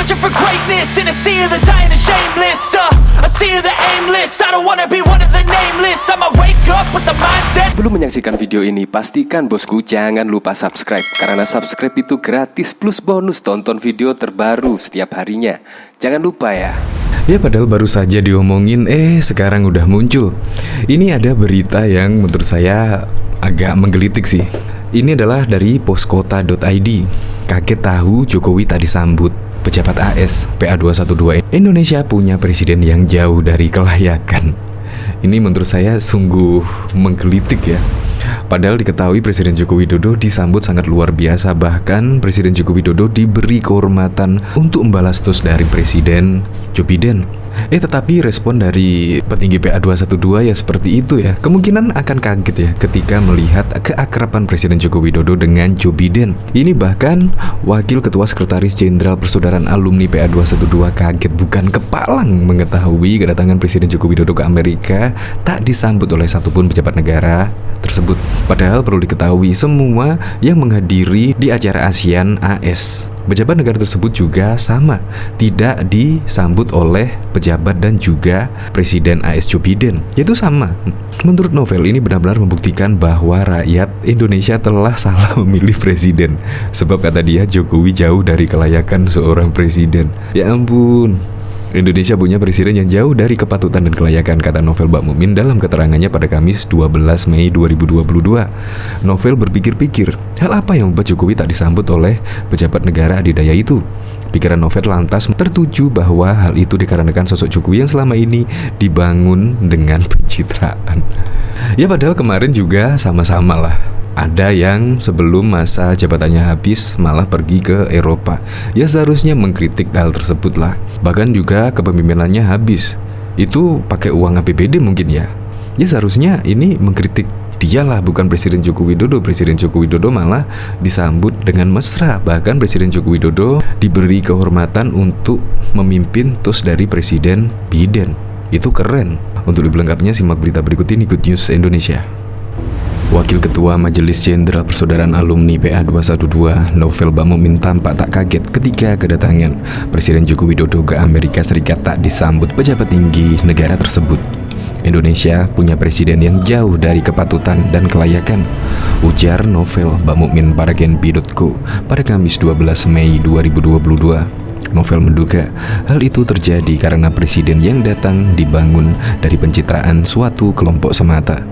searching for greatness in a sea of the dying and shameless. A sea of the aimless. I don't wanna be one of the nameless. I'ma wake up with the mindset. Belum menyaksikan video ini, pastikan bosku jangan lupa subscribe. Karena subscribe itu gratis plus bonus tonton video terbaru setiap harinya. Jangan lupa ya. Ya padahal baru saja diomongin, sekarang udah muncul. Ini ada berita yang menurut saya agak menggelitik sih. Ini adalah dari poskota.id. Kaget tahu Jokowi tak disambut pejabat AS PA212. Indonesia punya presiden yang jauh dari kelayakan. Ini menurut saya sungguh menggelitik ya. Padahal diketahui Presiden Joko Widodo disambut sangat luar biasa. Bahkan Presiden Joko Widodo diberi kehormatan untuk membalas tos dari Presiden Joe Biden. Tetapi respon dari petinggi PA212 ya seperti itu ya. Kemungkinan akan kaget ya ketika melihat keakraban Presiden Joko Widodo dengan Joe Biden. Ini bahkan Wakil Ketua Sekretaris Jenderal Persaudaraan Alumni PA212 kaget bukan kepalang mengetahui kedatangan Presiden Joko Widodo ke Amerika tak disambut oleh satupun pejabat negara tersebut. Padahal perlu diketahui semua yang menghadiri di acara ASEAN AS, pejabat negara tersebut juga sama, tidak disambut oleh pejabat dan juga Presiden AS Joe Biden, yaitu sama. Menurut novel ini benar-benar membuktikan bahwa rakyat Indonesia telah salah memilih presiden. Sebab kata dia Jokowi jauh dari kelayakan seorang presiden. Ya ampun, Indonesia punya presiden yang jauh dari kepatutan dan kelayakan, kata Novel Bakmumin dalam keterangannya pada Kamis 12 Mei 2022. Novel berpikir-pikir, hal apa yang membuat Jokowi tak disambut oleh pejabat negara adidaya itu? Pikiran Novel lantas tertuju bahwa hal itu dikarenakan sosok Jokowi yang selama ini dibangun dengan pencitraan. Ya padahal kemarin juga sama-sama lah. Ada yang sebelum masa jabatannya habis malah pergi ke Eropa. Ya seharusnya mengkritik hal tersebut lah. Bahkan juga kepemimpinannya habis. Itu pakai uang APBD mungkin ya. Ya seharusnya ini mengkritik dialah, bukan Presiden Joko Widodo. Presiden Joko Widodo malah disambut dengan mesra. Bahkan Presiden Joko Widodo diberi kehormatan untuk memimpin tos dari Presiden Biden. Itu keren. Untuk lebih lengkapnya simak berita berikut ini, Good News Indonesia. Wakil Ketua Majelis Jenderal Persaudaraan Alumni PA212, Novel Bakmumin tampak tak kaget ketika kedatangan Presiden Joko Widodo ke Amerika Serikat tak disambut pejabat tinggi negara tersebut. Indonesia punya presiden yang jauh dari kepatutan dan kelayakan, ujar Novel Bakmumin pada genpi.co pada Kamis 12 Mei 2022. Novel menduga hal itu terjadi karena presiden yang datang dibangun dari pencitraan suatu kelompok semata.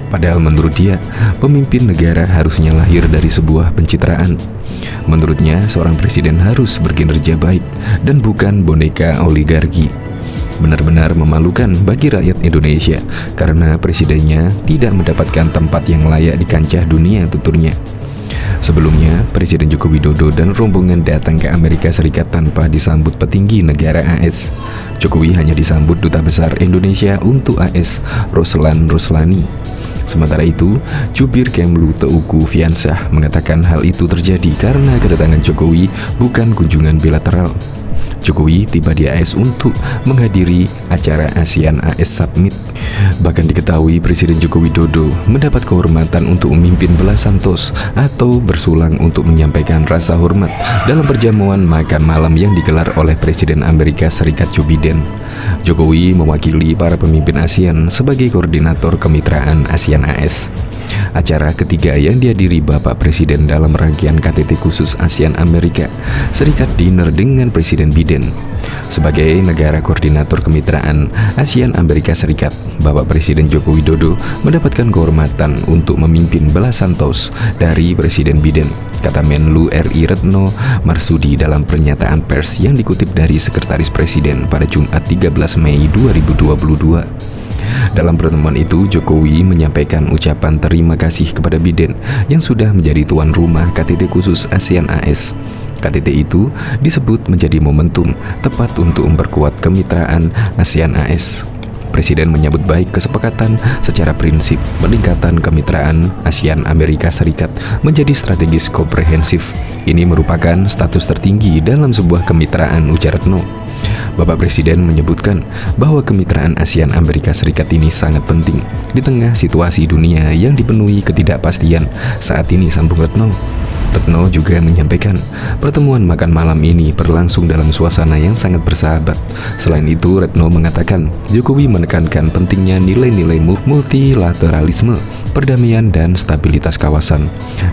Padahal menurut dia, pemimpin negara harusnya lahir dari sebuah pencitraan. Menurutnya, seorang presiden harus berkinerja baik dan bukan boneka oligarki. Benar-benar memalukan bagi rakyat Indonesia karena presidennya tidak mendapatkan tempat yang layak di kancah dunia, tuturnya. Sebelumnya, Presiden Joko Widodo dan rombongan datang ke Amerika Serikat tanpa disambut petinggi negara AS. Jokowi hanya disambut Duta Besar Indonesia untuk AS, Roslan Roslani. Sementara itu, Jubir Kemlu Teuku Fiansyah mengatakan hal itu terjadi karena kedatangan Jokowi bukan kunjungan bilateral. Jokowi tiba di AS untuk menghadiri acara ASEAN AS Summit. Bahkan diketahui Presiden Joko Widodo mendapat kehormatan untuk memimpin belasan tos atau bersulang untuk menyampaikan rasa hormat dalam perjamuan makan malam yang digelar oleh Presiden Amerika Serikat Joe Biden. Jokowi mewakili para pemimpin ASEAN sebagai koordinator kemitraan ASEAN AS. Acara ketiga yang dihadiri Bapak Presiden dalam rangkaian KTT khusus ASEAN Amerika Serikat Dinner dengan Presiden Biden. Sebagai negara koordinator kemitraan ASEAN Amerika Serikat, Bapak Presiden Joko Widodo mendapatkan kehormatan untuk memimpin belasan tos dari Presiden Biden, kata Menlu RI Retno Marsudi dalam pernyataan pers yang dikutip dari Sekretaris Presiden pada Jumat 13 Mei 2022. Dalam pertemuan itu, Jokowi menyampaikan ucapan terima kasih kepada Biden yang sudah menjadi tuan rumah KTT khusus ASEAN AS. KTT itu disebut menjadi momentum tepat untuk memperkuat kemitraan ASEAN AS. Presiden menyambut baik kesepakatan secara prinsip peningkatan kemitraan ASEAN Amerika Serikat menjadi strategis komprehensif. Ini merupakan status tertinggi dalam sebuah kemitraan, ujar Retno. Bapak Presiden menyebutkan bahwa kemitraan ASEAN Amerika Serikat ini sangat penting di tengah situasi dunia yang dipenuhi ketidakpastian saat ini, sambung Retno. Retno juga menyampaikan pertemuan makan malam ini berlangsung dalam suasana yang sangat bersahabat. Selain itu, Retno mengatakan Jokowi menekankan pentingnya nilai-nilai multilateralisme, perdamaian, dan stabilitas kawasan.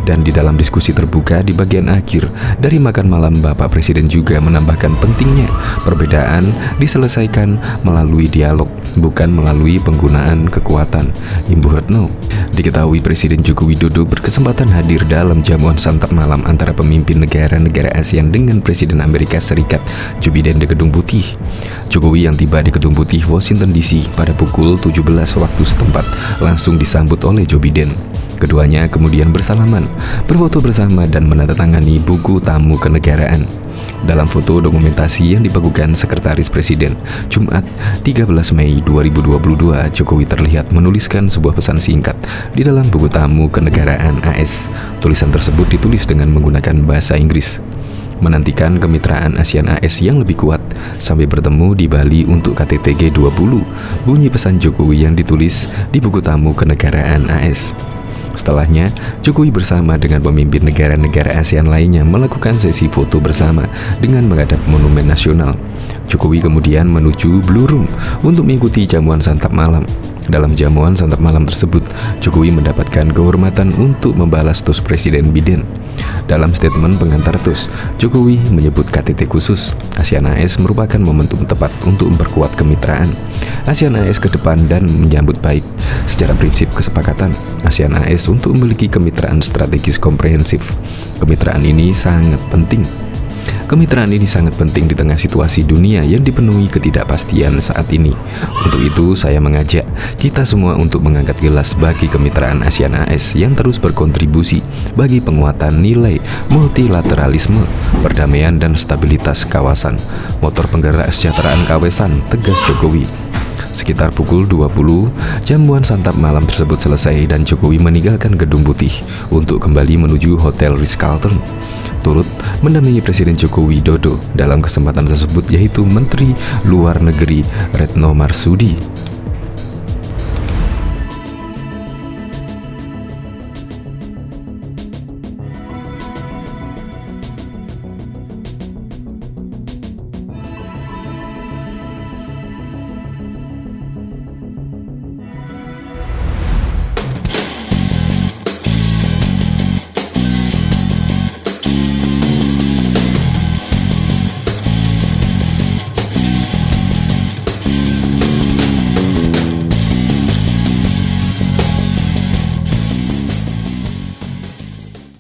Dan di dalam diskusi terbuka di bagian akhir dari makan malam, Bapak Presiden juga menambahkan pentingnya perbedaan diselesaikan melalui dialog, bukan melalui penggunaan kekuatan. Imbuh Retno. Diketahui Presiden Joko Widodo berkesempatan hadir dalam jamuan santap malam antara pemimpin negara-negara ASEAN dengan Presiden Amerika Serikat Joe Biden di Gedung Putih. Jokowi yang tiba di Gedung Putih, Washington DC pada pukul 17 waktu setempat langsung disambut oleh Joe Biden. Keduanya kemudian bersalaman, berfoto bersama dan menandatangani buku tamu kenegaraan. Dalam foto dokumentasi yang dibagikan Sekretaris Presiden Jumat 13 Mei 2022, Jokowi terlihat menuliskan sebuah pesan singkat di dalam buku tamu kenegaraan AS. Tulisan tersebut ditulis dengan menggunakan bahasa Inggris. Menantikan kemitraan ASEAN AS yang lebih kuat sampai bertemu di Bali untuk KTT G20, bunyi pesan Jokowi yang ditulis di buku tamu kenegaraan AS. Setelahnya, Jokowi bersama dengan pemimpin negara-negara ASEAN lainnya melakukan sesi foto bersama dengan menghadap Monumen Nasional. Jokowi kemudian menuju Blue Room untuk mengikuti jamuan santap malam. Dalam jamuan santap malam tersebut, Jokowi mendapatkan kehormatan untuk membalas tos Presiden Biden. Dalam statement pengantar tos, Jokowi menyebut KTT khusus ASEAN AS merupakan momentum tepat untuk memperkuat kemitraan ASEAN AS ke depan dan menyambut baik secara prinsip kesepakatan ASEAN AS untuk memiliki kemitraan strategis komprehensif. Kemitraan ini sangat penting di tengah situasi dunia yang dipenuhi ketidakpastian saat ini. Untuk itu, saya mengajak kita semua untuk mengangkat gelas bagi kemitraan ASEAN AS yang terus berkontribusi bagi penguatan nilai multilateralisme, perdamaian, dan stabilitas kawasan. Motor penggerak kesejahteraan kawasan, tegas Jokowi. Sekitar pukul 20, jamuan santap malam tersebut selesai dan Jokowi meninggalkan Gedung Putih untuk kembali menuju Hotel Ritz-Carlton. Turut mendampingi Presiden Joko Widodo dalam kesempatan tersebut yaitu Menteri Luar Negeri Retno Marsudi.